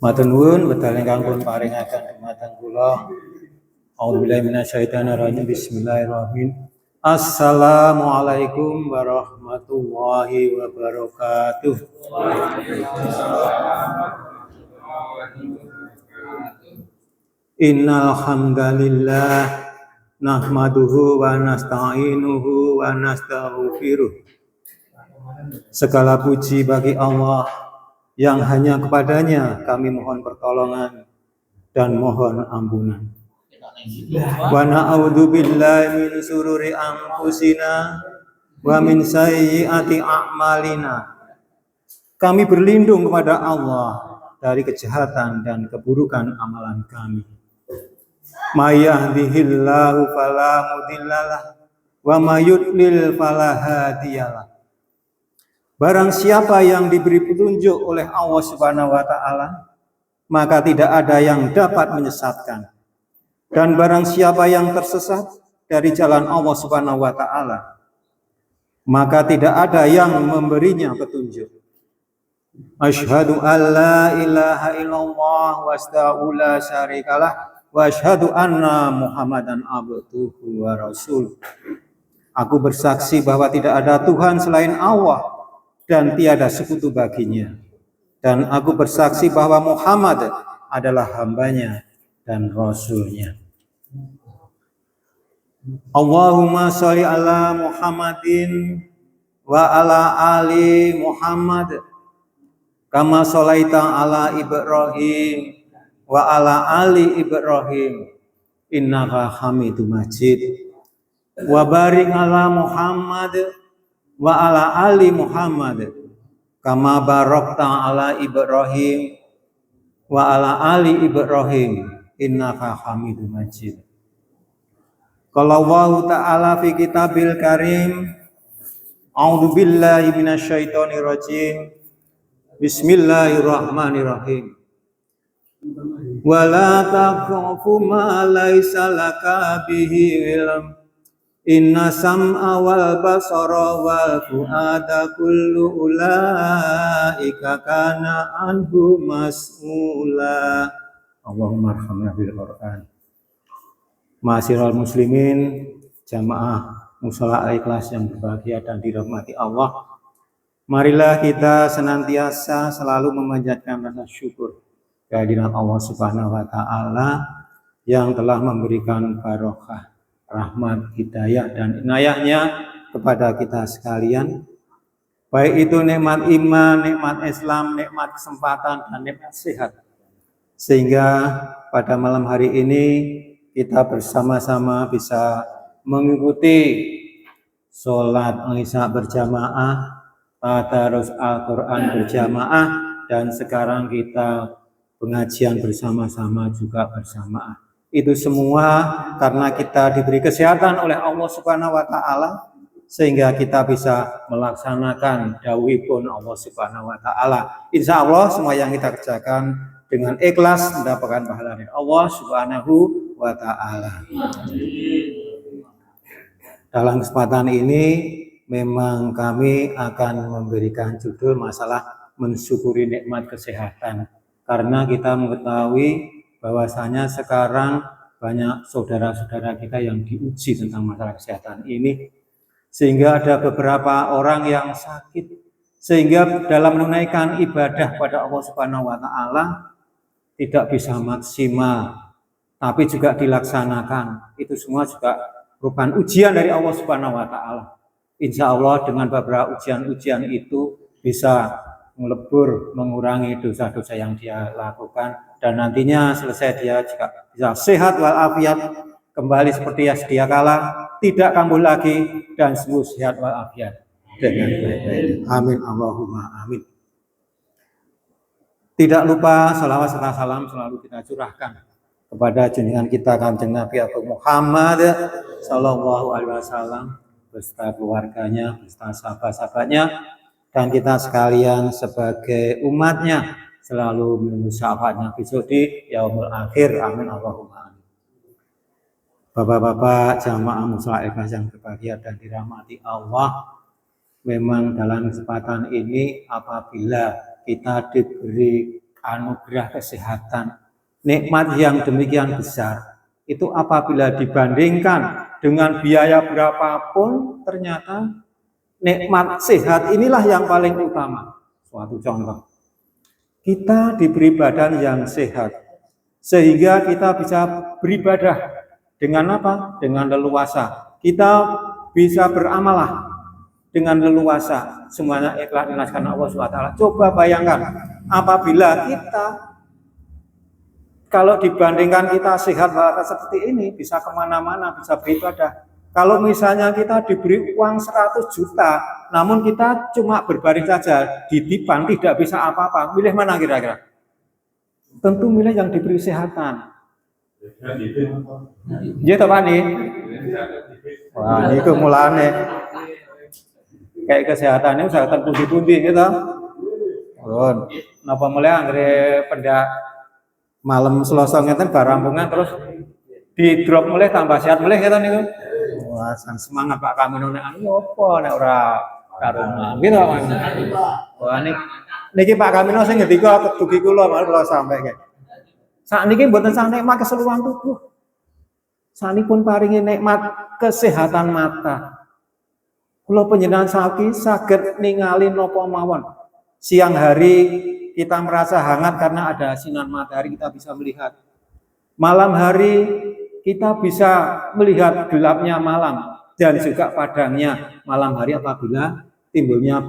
Matur nuwun wedal ingkang pun paringaken dumateng kula. A'udzubillahi minasyaitonir rajim. Bismillahirrahmanirrahim. Assalamualaikum warahmatullahi wabarakatuh. Innal hamdalillah nahmaduhu wa nasta'inuhu wa nastaghfiruh. Segala puji bagi Allah yang hanya kepadanya kami mohon pertolongan dan mohon ampunan. Wa na'udzu billahi min sururi anfusina wa min sayyiati a'malina. Kami berlindung kepada Allah dari kejahatan dan keburukan amalan kami. May yahdihillahu fala mudhillalah wa may yudlil fala hadiyalah. Barang siapa yang diberi petunjuk oleh Allah Subhanahu wa taala, maka tidak ada yang dapat menyesatkan. Dan barang siapa yang tersesat dari jalan Allah Subhanahu wa taala, maka tidak ada yang memberinya petunjuk. Asyhadu an la ilaha illallah wa astaghfiru la syarikalah wa asyhadu anna Muhammadan abduhu wa rasuluh. Aku bersaksi bahwa tidak ada Tuhan selain Allah dan tiada sekutu baginya. Dan aku bersaksi bahwa Muhammad adalah hambanya dan rasulnya. Allahumma sholli ala Muhammadin wa ala ali Muhammad kama sholaita ala Ibrahim wa ala ali Ibrahim innaka Hamidum Majid. Wa barik ala Muhammad wa ala ali Muhammad kama barakta ala Ibrahim wa ala ali Ibrahim innaka Hamidum Majid. Qala Allah ta'ala fi kitabil karim, a'udzu billahi minasyaitonir rajim. Bismillahirrahmanirrahim. Wala taqfu ma laisa laka bihi ilm. Inna sam'a wal basara wal fu'ada kullu ulaika kana anhu mas'ula. Allahumma arhamna bil Qur'an. Ma'asyiral muslimin, jamaah mushola Al-Ikhlas yang berbahagia dan dirahmati Allah. Marilah kita senantiasa selalu memanjatkan rasa syukur kehadiran Allah Subhanahu wa taala yang telah memberikan barokah, rahmat, hidayah dan inayahnya kepada kita sekalian, baik itu nikmat iman, nikmat Islam, nikmat kesempatan dan nikmat sehat, sehingga pada malam hari ini kita bersama-sama bisa mengikuti sholat Isya berjamaah, tadarus Al-Quran berjamaah, dan sekarang kita pengajian bersama-sama juga berjamaah. Itu semua karena kita diberi kesehatan oleh Allah Subhanahu wa taala sehingga kita bisa melaksanakan dawuhipun Allah Subhanahu wa taala. Insya Allah semua yang kita kerjakan dengan ikhlas mendapatkan pahala dari Allah Subhanahu wa taala. Dalam kesempatan ini memang kami akan memberikan judul masalah mensyukuri nikmat kesehatan, karena kita mengetahui bahwasanya sekarang banyak saudara-saudara kita yang diuji tentang masalah kesehatan ini, sehingga ada beberapa orang yang sakit, sehingga dalam menunaikan ibadah pada Allah Subhanahu wa taala tidak bisa maksimal, tapi juga dilaksanakan. Itu semua juga merupakan ujian dari Allah Subhanahu wa taala. Insya Allah dengan beberapa ujian-ujian itu bisa melebur, mengurangi dosa-dosa yang dia lakukan, dan nantinya selesai dia juga bisa sehat walafiat, kembali seperti yang sedia kala, tidak kambuh lagi dan sembuh sehat walafiat dengan baik-baik. Amin Allahumma amin. Tidak lupa salawat serta salam selalu kita curahkan kepada junjungan kita Kanjeng Nabi Muhammad sallallahu alaihi wasallam beserta keluarganya, beserta sahabat-sahabatnya, dan kita sekalian sebagai umatnya selalu menunggu syafaatnya besok di yaumul akhir. Amin Allahumma amin. Bapak-bapak jamaah mushola Al-Ikhlas yang berbahagia dan dirahmati Allah, memang dalam kesempatan ini apabila kita diberi anugerah kesehatan, nikmat yang demikian besar, itu apabila dibandingkan dengan biaya berapapun, ternyata nikmat sehat inilah yang paling utama. Suatu contoh, kita diberi badan yang sehat, sehingga kita bisa beribadah dengan apa? Dengan leluasa. Kita bisa beramalah dengan leluasa, semuanya ikhlas karena Allah SWT. Coba bayangkan, apabila kita, kalau dibandingkan kita sehat seperti ini, bisa kemana-mana, bisa beribadah. Kalau misalnya kita diberi uang 100 juta, namun kita cuma berbaring saja, ditipan, tidak bisa apa-apa, milih mana kira-kira? Tentu milih yang diberi kesehatan. Ya toh Pak nih? Wah, itu mulane. Kayak kesehatannya kesehatan pundi-pundi gitu. Napa mulai anggere pendak malam Selasa ngeten barampungan terus di drop mulai tambah sehat mulai gitu niku. Wah, semangat Pak Kamino nek anu opo nek ora karuna. Gitu Pak. Wah niki Pak Kamino sing ngendika dugi kula malah kula sampaikan. Sakniki mboten sang nikmat keseluruhan tubuh. Sanipun paringi nikmat kesehatan mata. Kula panjenengan saiki saged ningali napa mawon. Siang hari kita merasa hangat karena ada sinar matahari, kita bisa melihat. Malam hari kita bisa melihat gelapnya malam dan juga padangnya malam hari apabila timbulnya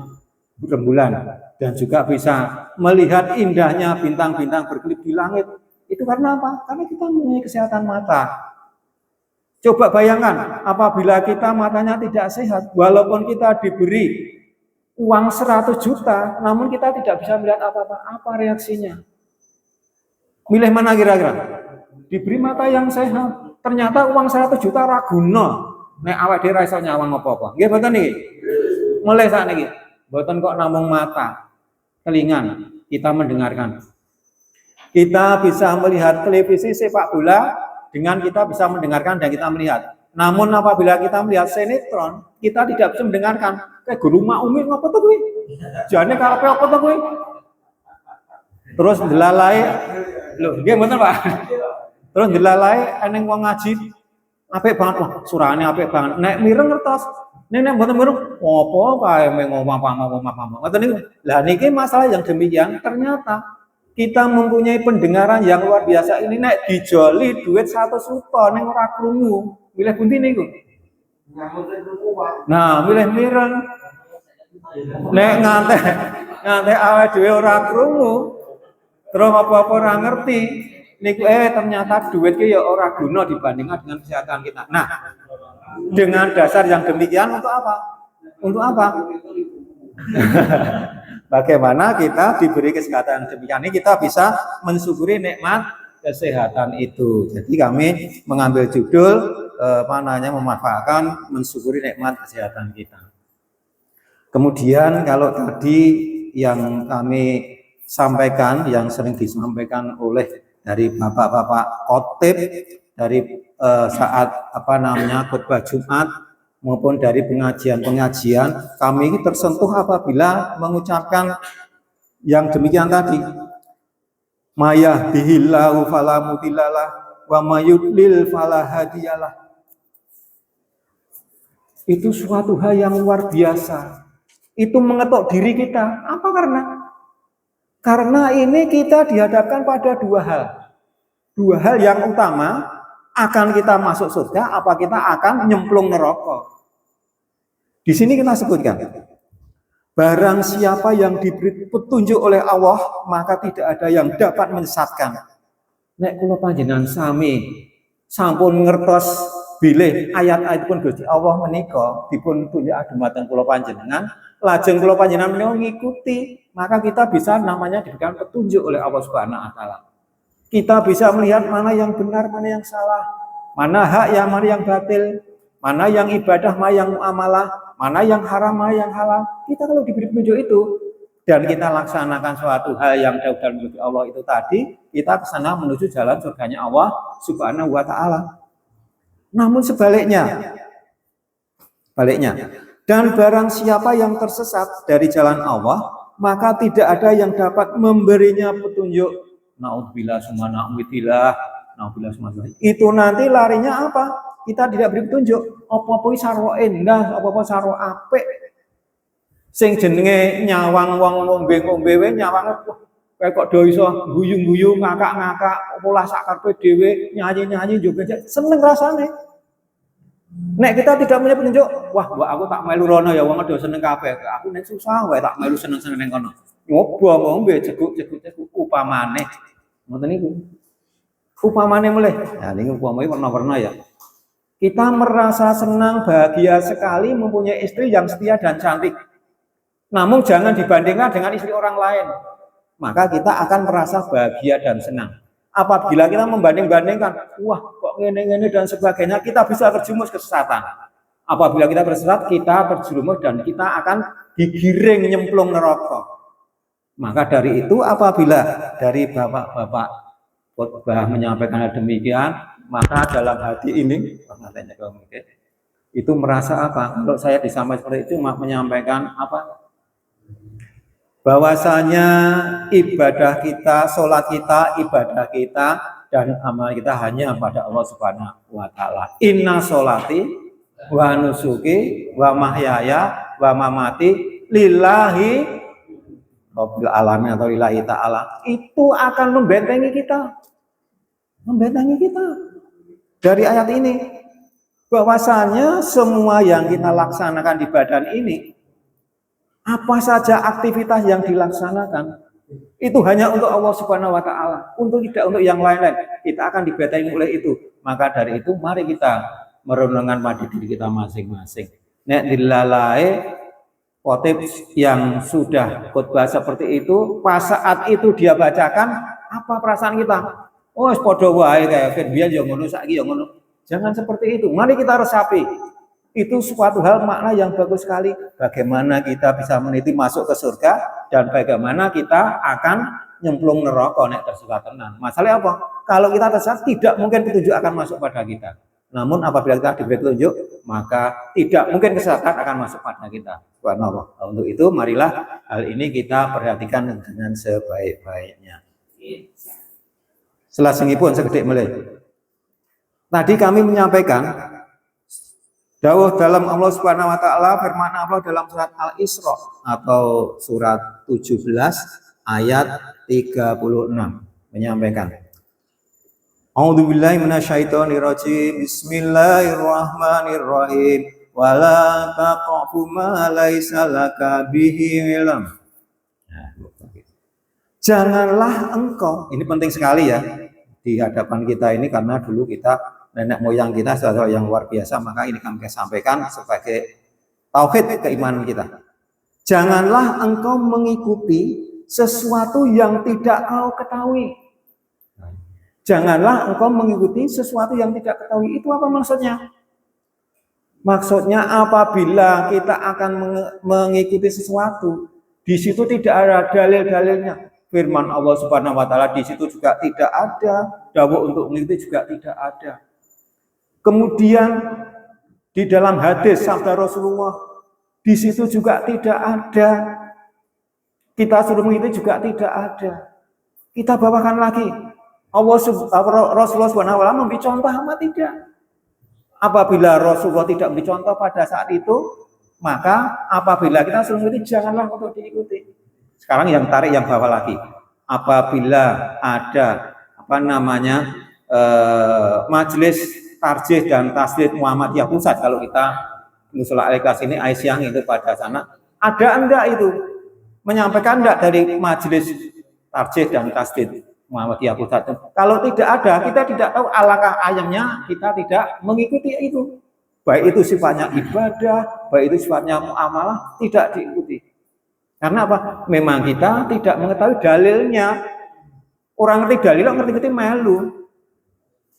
rembulan, dan juga bisa melihat indahnya bintang-bintang berkelip di langit. Itu karena apa? Karena kita mempunyai kesehatan mata. Coba bayangkan, apabila kita matanya tidak sehat, walaupun kita diberi uang 100 juta, namun kita tidak bisa melihat apa-apa. Apa reaksinya? Milih mana kira-kira? Diberi mata yang sehat, ternyata uang 100 juta raguna. Nek awak dhewe ra iso nyawang apa-apa. Nggih mboten niki? Mulai saat niki. Mboten kok namung mata, telingan kita mendengarkan. Kita bisa melihat televisi sepak bola dengan kita bisa mendengarkan dan kita melihat. Namun apabila kita melihat sinetron, kita tidak bisa mendengarkan. Kayak guru Umi ngapa to kuwi? Jane karepe apa to kuwi? Terus delalai, lho nggih mboten Pak. Terus delalai eneng wong ngaji apik banget, wah surane apik banget. Nek mireng ngertos, nek mboten mireng apa kae ngomong apa-apa. Ngoten niku. Lah niki masalah yang demikian ternyata kita mempunyai pendengaran yang luar biasa ini, nek dijoli duit 100 juta ning ora krungu. Milih pundi niku? Nah, milih mireng. Nek ngantek awake dhewe ora krungu, terus apa-apa ora ngerti, niku ternyata duit ki ya ora guna dibandingkan dengan kesehatan kita. Nah, dengan dasar yang demikian untuk apa? Untuk apa? Bagaimana kita diberi kesehatan demikian ini, kita bisa mensyukuri nikmat kesehatan itu. Jadi kami mengambil judul memanfaatkan mensyukuri nikmat kesehatan kita. Kemudian kalau tadi yang kami sampaikan, yang sering disampaikan oleh dari bapak-bapak khotib dari saat khutbah Jumat maupun dari pengajian-pengajian, kami tersentuh apabila mengucapkan yang demikian tadi. Mayahdihillahu fala mudhillalah wa mayudlil fala hadiyalah. Itu suatu hal yang luar biasa. Itu mengetuk diri kita. Apa karena? Karena ini kita dihadapkan pada dua hal. Dua hal yang utama, akan kita masuk surga apa kita akan nyemplung neraka. Di sini kita sebutkan, barang siapa yang diberi petunjuk oleh Allah, maka tidak ada yang dapat menyesatkan. Nek kula panjenengan sami sampun ngertos bilih ayat-ayat pun Gusti Allah menika dipun tunjuk dumateng kula panjenengan, lajeng kula panjenengan menika ngikuti, maka kita bisa namanya diberikan petunjuk oleh Allah Subhanahu wa taala. Kita bisa melihat mana yang benar, mana yang salah, mana hak yang mana yang batil, mana yang ibadah, mana yang muamalah, mana yang haram, mana yang halal. Kita kalau diberi petunjuk itu dan kita laksanakan suatu hal yang jauh dari menuju Allah itu tadi, kita ke sana menuju jalan surganya Allah Subhanahu wa taala. Namun sebaliknya, Dan barang siapa yang tersesat dari jalan Allah, maka tidak ada yang dapat memberinya petunjuk. Naudzubillah summa naudzubillah, naudzubillah summa. Itu nanti larinya apa? Kita tidak beri petunjuk. Apa-apa sarwa endah, apa-apa sarwa apik. Sing jenenge nyawang wong ngombe-ngombe wae nyawang kayak kok do iso guyu-guyu ngakak-ngakak pola sak karepe dhewe nyanyi-nyanyi joget seneng rasane. Nek kita tidak punya petunjuk, wah aku tak melu rono ya wong do seneng kabeh. Aku nek susah wae tak melu seneng-seneng ning kono. Nyoba ngombe jeguk-jeguk upamane. Ngoten niku. Upamane mulih. Nah niku upamane warna-warna ya. Kita merasa senang bahagia sekali mempunyai istri yang setia dan cantik. Namun jangan dibandingkan dengan istri orang lain. Maka kita akan merasa bahagia dan senang. Apabila kita membanding-bandingkan, wah kok ngene-ngene dan sebagainya, kita bisa terjerumus kesesatan. Apabila kita tersesat, kita terjerumus dan kita akan digiring nyemplung neraka. Maka dari itu apabila dari bapak-bapak khotbah menyampaikan hal demikian, maka dalam hati ini, itu merasa apa? Kalau saya disampaikan seperti itu, menyampaikan apa? Bahwasanya ibadah kita, sholat kita, ibadah kita, dan amal kita hanya pada Allah Subhanahu wa Ta'ala. Inna sholati wa nusuki wa mahyaya wa mamati lillahi rabbil alamin atau lillahi ta'ala. Itu akan membentengi kita. Membentengi kita. Dari ayat ini, bahwasanya semua yang kita laksanakan di badan ini, apa saja aktivitas yang dilaksanakan itu hanya untuk Allah Subhanahu wa Ta'ala, tidak untuk yang lain-lain. Kita akan dibentengi oleh itu. Maka dari itu mari kita merenungkan pada diri kita masing-masing. Nek dilalai khotib yang sudah khotbah seperti itu, pas saat itu dia bacakan, apa perasaan kita? Oh, padha wae kayak biyen ya ngono saiki ya ngono. Jangan seperti itu. Mari kita resapi. Itu suatu hal makna yang bagus sekali. Bagaimana kita bisa meniti masuk ke surga dan bagaimana kita akan nyemplung neraka nek tersesat tenan. Masalahnya apa? Kalau kita tersesat tidak mungkin petunjuk akan masuk pada kita. Namun apabila kita diberi petunjuk, maka tidak mungkin kesesatan akan masuk pada kita. Subhanallah. Untuk itu marilah hal ini kita perhatikan dengan sebaik-baiknya. Selesengipun sekedik melih. Tadi kami menyampaikan dawuh dalam Allah Subhanahu wa Ta'ala, firman Allah dalam surat Al-Isra atau surat 17 ayat 36 menyampaikan, A'udzubillahi minasyaitonirrajim. Bismillahirrahmanirrahim. Wala taqfu ma laisa laka bihi ilm. Janganlah engkau, ini penting sekali ya di hadapan kita ini, karena dulu kita nenek moyang kita sesuatu yang luar biasa, maka ini kami sampaikan sebagai tauhid keimanan kita. Janganlah engkau mengikuti sesuatu yang tidak kau ketahui. Janganlah engkau mengikuti sesuatu yang tidak ketahui. Itu apa maksudnya? Maksudnya apabila kita akan mengikuti sesuatu, di situ tidak ada dalil-dalilnya. Firman Allah Subhanahu wa Ta'ala di situ juga tidak ada. Dawuh untuk mengikuti juga tidak ada. Kemudian di dalam hadis sabda Rasulullah di situ juga tidak ada. Kita suruh mengikuti juga tidak ada. Kita bawakan lagi. Rasulullah SWT memberi contoh apa tidak? Apabila Rasulullah tidak memberi contoh pada saat itu, maka apabila kita suruh mengikuti janganlah untuk diikuti. Sekarang yang tarik yang bawah lagi. Apabila ada majelis tarjih dan tasdid Muhammadiyah Pusat, kalau kita Musola Al-Ikhlas ini Aisyah itu pada sana, ada enggak itu menyampaikan enggak dari majelis tarjih dan tasdid Muhammadiyah Pusat? Kalau tidak ada, kita tidak tahu, alangkah ayamnya kita tidak mengikuti itu. Baik itu sifatnya ibadah, baik itu sifatnya muamalah, tidak diikuti. Karena apa? Memang kita tidak mengetahui dalilnya. Orang ngerti dalil, ngerti melu.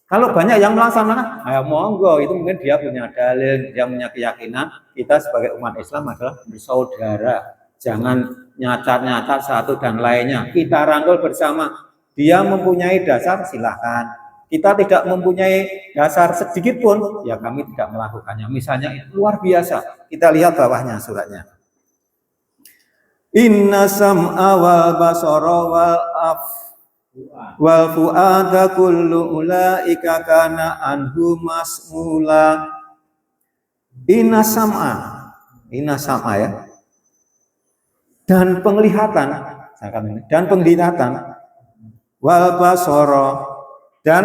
Kalau banyak yang melaksanakan, ayo monggo, itu mungkin dia punya dalil, dia punya keyakinan. Kita sebagai umat Islam adalah bersaudara. Jangan nyacat-nyacat satu dan lainnya. Kita rangkul bersama. Dia mempunyai dasar, silahkan. kita tidak mempunyai dasar sedikit pun, ya kami tidak melakukannya. Misalnya itu luar biasa. Kita lihat bawahnya suratnya. Inna sam'a wal basara wal fu'ada kullu ulaika kana anhu mas'ula. Inna sam'a ya. Dan penglihatan wal basara dan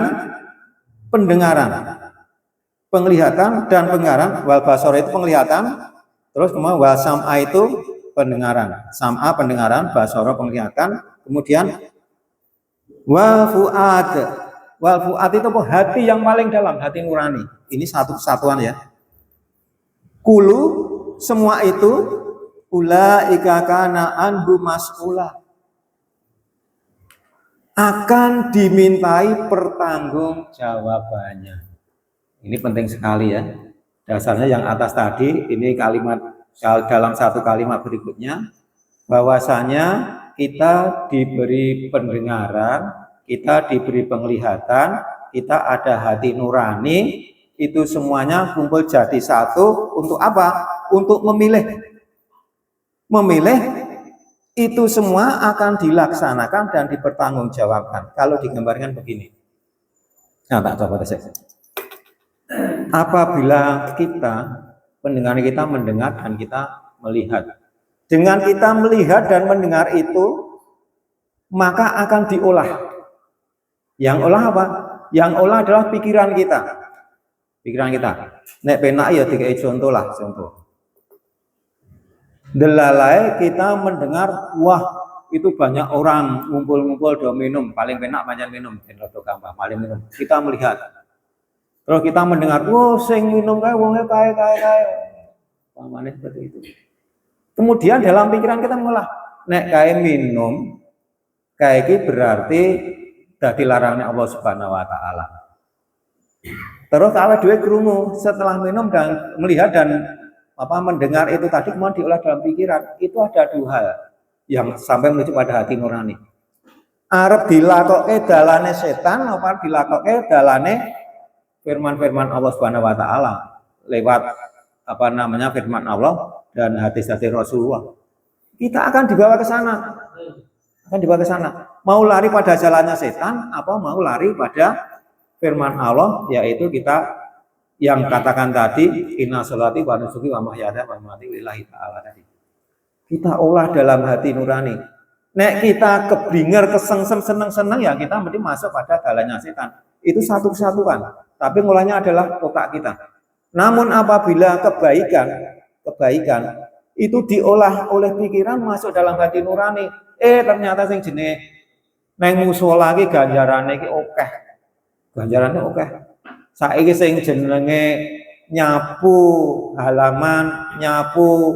pendengaran. Penglihatan dan pendengaran, wal basara itu penglihatan, terus kemudian wal sam'a itu pendengaran. Sam'a pendengaran, basara penglihatan, kemudian wal fu'ad. Wal fu'ad itu apa? Hati yang paling dalam, hati nurani. Ini satu kesatuan ya. Kulu semua itu ulaika kana anhu mas'ula, akan dimintai pertanggungjawabannya. Ini penting sekali ya. Dasarnya yang atas tadi, ini kalimat dalam satu kalimat berikutnya, bahwasanya kita diberi pendengaran, kita diberi penglihatan, kita ada hati nurani, itu semuanya kumpul jadi satu untuk apa? Untuk memilih. Memilih itu semua akan dilaksanakan dan dipertanggungjawabkan. Kalau digambarkan begini. Nah, tak coba tes. Apabila kita pendengaran kita mendengar dan kita melihat. Dengan kita melihat dan mendengar itu, maka akan diolah. Yang olah apa? Yang olah adalah pikiran kita. Pikiran kita. Nek penak ya dikai contoh lah, contoh. Delalai kita mendengar, wah itu banyak orang ngumpul-ngumpul do minum, paling penak banyak minum, paling minum. Kita melihat. Terus kita mendengar, wah sing minum kae wonge kae. Pamane seperti itu. Kemudian dalam pikiran kita mengolah, nek kae minum, kae iki berarti dadi larangan Allah Subhanahu wa taala. Terus kalau dua krungu setelah minum dan melihat dan mendengar itu tadi kemudian diolah dalam pikiran, itu ada dua hal yang sampai menuju pada hati nurani. Arep dilakoke dalane setan apa dilakoke dalane firman-firman Allah Subhanahu wa taala lewat firman Allah dan hadis-hadis Rasulullah. Kita akan dibawa ke sana. Mau lari pada jalannya setan apa mau lari pada firman Allah, yaitu kita yang katakan tadi, inna sholati wa nusuki wa mahyaya wa mamati lillahi ta'ala tadi. Kita olah dalam hati nurani. Nek kita keblinger, kesengsem, seneng-seneng ya kita mesti masuk pada jalannya setan. Itu satu kesatuan. Tapi mulanya adalah otak kita. Namun apabila kebaikan itu diolah oleh pikiran masuk dalam hati nurani, ternyata sing jenenge neng mushola iki ganjarane iki akeh. Ganjarannya oke. Saiki sing jenenge nyapu halaman, nyapu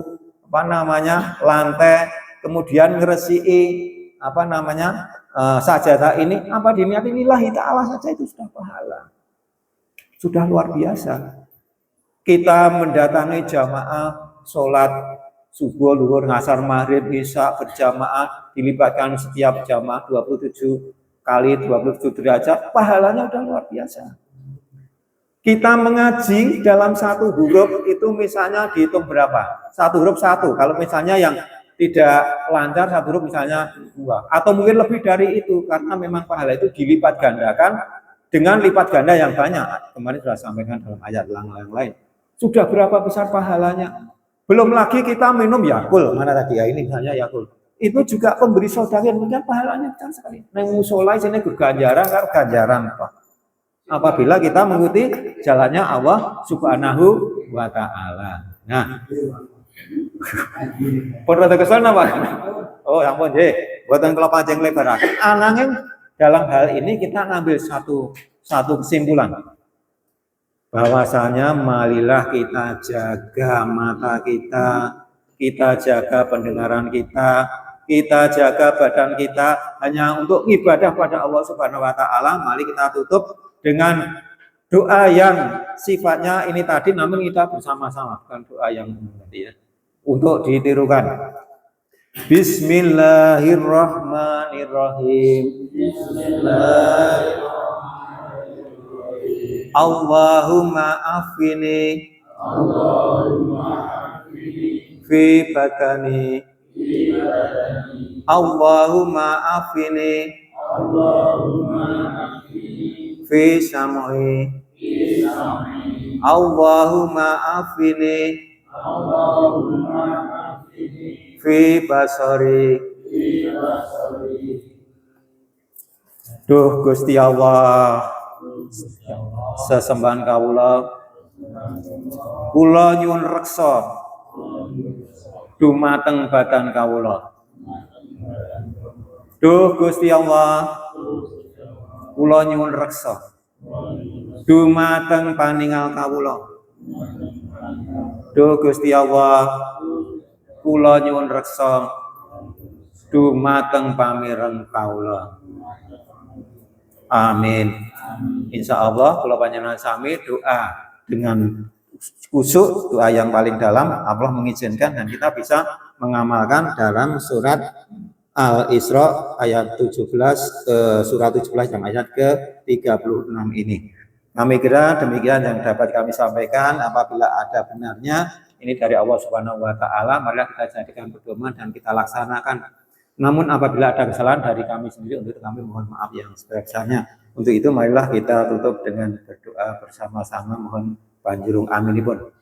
lantai, kemudian ngresiki sajadah ini apa diniati lillahi ta'ala saja itu sudah pahala. Sudah luar biasa. Kita mendatangi jamaah sholat subuh, zuhur, ngasar, maghrib, isya berjamaah, dilibatkan setiap jamaah 27 kali 27 derajat, pahalanya udah luar biasa. Kita mengaji dalam satu huruf itu misalnya dihitung berapa? Satu huruf satu. Kalau misalnya yang tidak lancar satu huruf misalnya 2. Atau mungkin lebih dari itu. Karena memang pahala itu dilipat gandakan dengan lipat ganda yang banyak. Kemarin sudah sampaikan dalam ayat yang lain. Sudah berapa besar pahalanya? Belum lagi kita minum Yakult. Mana tadi ya ini misalnya Yakult. Itu juga pemberi sedekah mungkin pahalanya besar sekali. Nang mushola sini ganjaran karo ganjaran apa? Apabila kita mengikuti jalannya Allah Subhanahu wa taala. Nah. Pernah kesana Pak? Oh, ampun nggih. Boten kula panjang lebaraken. Ananging dalam hal ini kita ngambil satu kesimpulan. Bahwasanya marilah kita jaga mata kita jaga pendengaran kita jaga badan kita hanya untuk ibadah pada Allah Subhanahu wa taala. Mari kita tutup dengan doa yang sifatnya ini tadi namun kita bersama-sama, bukan doa yang tadi ya. Untuk ditirukan. Bismillahirrahmanirrahim. Bismillahirrahmanirrahim. Allahumma afini fi badani. Allahumma afini fi sam'i. Allahumma afini fi basari. Duh Gusti Allah, sesembahan kawula kula nyuwun reksa dumateng badan kawula. Duh Gusti Allah, kula nyuwun reksa dumateng paningal kawula. Duh Gusti Allah, kula nyuwun reksa dumateng pamireng kawula. Amin. Insya Allah kalau panjenengan sami doa dengan khusyuk, doa yang paling dalam, Allah mengizinkan dan kita bisa mengamalkan dalam surat Al-Isra ayat 17, surat 17 yang ayat ke-36 ini. Kami kira demikian yang dapat kami sampaikan. Apabila ada benarnya, ini dari Allah Subhanahu wa Ta'ala, marilah kita jadikan pedoman dan kita laksanakan. Namun apabila ada kesalahan dari kami sendiri, untuk kami mohon maaf yang sebesarnya. Untuk itu marilah kita tutup dengan berdoa bersama-sama, mohon panjurung aminipun.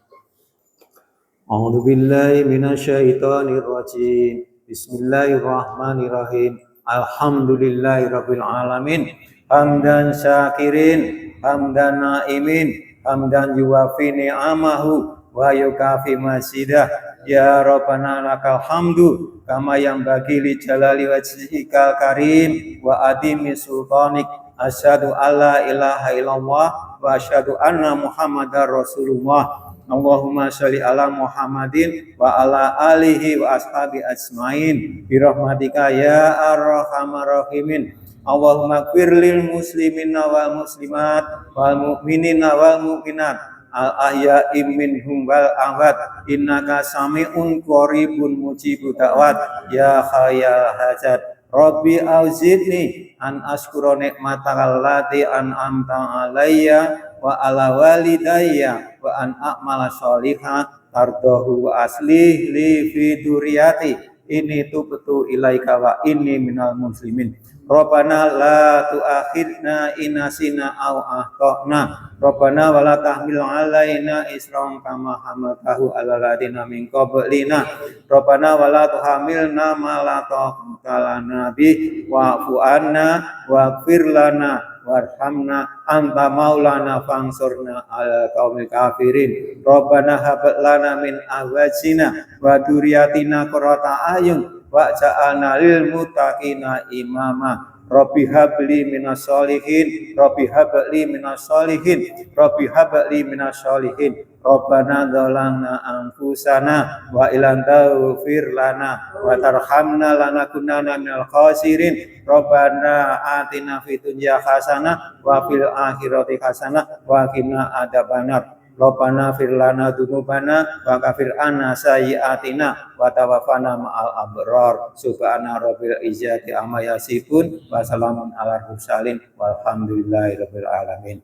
A'udzu billahi minasyaitonir rajim. Bismillahirrahmanirrahim. Alhamdulillahirabbil alamin. Hamdan syakirin, hamdan naimin, hamdan yuwafi ni'amahu wa yukafi masidah. Ya Rabbana lakal hamdu kama yang bagi li jalali wajhikal karim wa adimi sultanik. Asyhadu alla ilaha illallah wa asyhadu anna Muhammadar Rasulullah. Allahumma sholli ala Muhammadin wa ala alihi wa ashabi ajmain bi rahmatika ya arhamar rahimin. Allahumma ighfir lil muslimina wal muslimat wal mu'minina wal mu'minat al ahya'i minhum wal amwat innaka sami'un qaribun mujibud da'wat ya khayyal hajat. Rabbi auzidni an askura nikmatakal lati an'amta alayya wa ala walidayya wa an a'mala sholihah tardahu wa aslih li fi duriyati inni tubtu ilaika wa inni minal muslimin. Rabbana la tu'akhidna in nasina aw akhtana. Rabbana wa la tahmil alaina isran kama hamaltahu ala ladina min qablina. Rabbana wa la tuhamilna ma la taqata lana bi wa'fu anna waghfir lana warhamna anta maulana fangsurna ala qaumil kafirin. Rabbana hab lana min azwajina wa dzurriyyatina qurrata a'yun wa'ja'alna lil muttaqina imama. Rabbi habli minas sholihin, Rabbi habli minas sholihin, Rabbi habli minas sholihin. Rabbana dzalamna anfusana wa illam taghfir lana wa tarhamna lanakunanna minal khasirin. Rabbana atina fid dunya hasanah wa fil akhirati hasanah wa qina adzabannar. Rabbana fir lana dzunubana wa kafir anna sayyi'atina wa tawaffana ma'al abrar. Subhana rabbil izzati amma yasifun wa salamun alal mursalin walhamdulillahi rabbil alamin.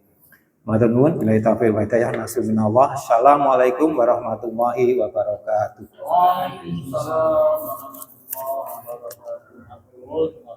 Matur nuwun, billahi taufiq wa hidayah. Nasallallahu. Assalamualaikum warahmatullahi wabarakatuh. Waalaikumsalam warahmatullahi wabarakatuh.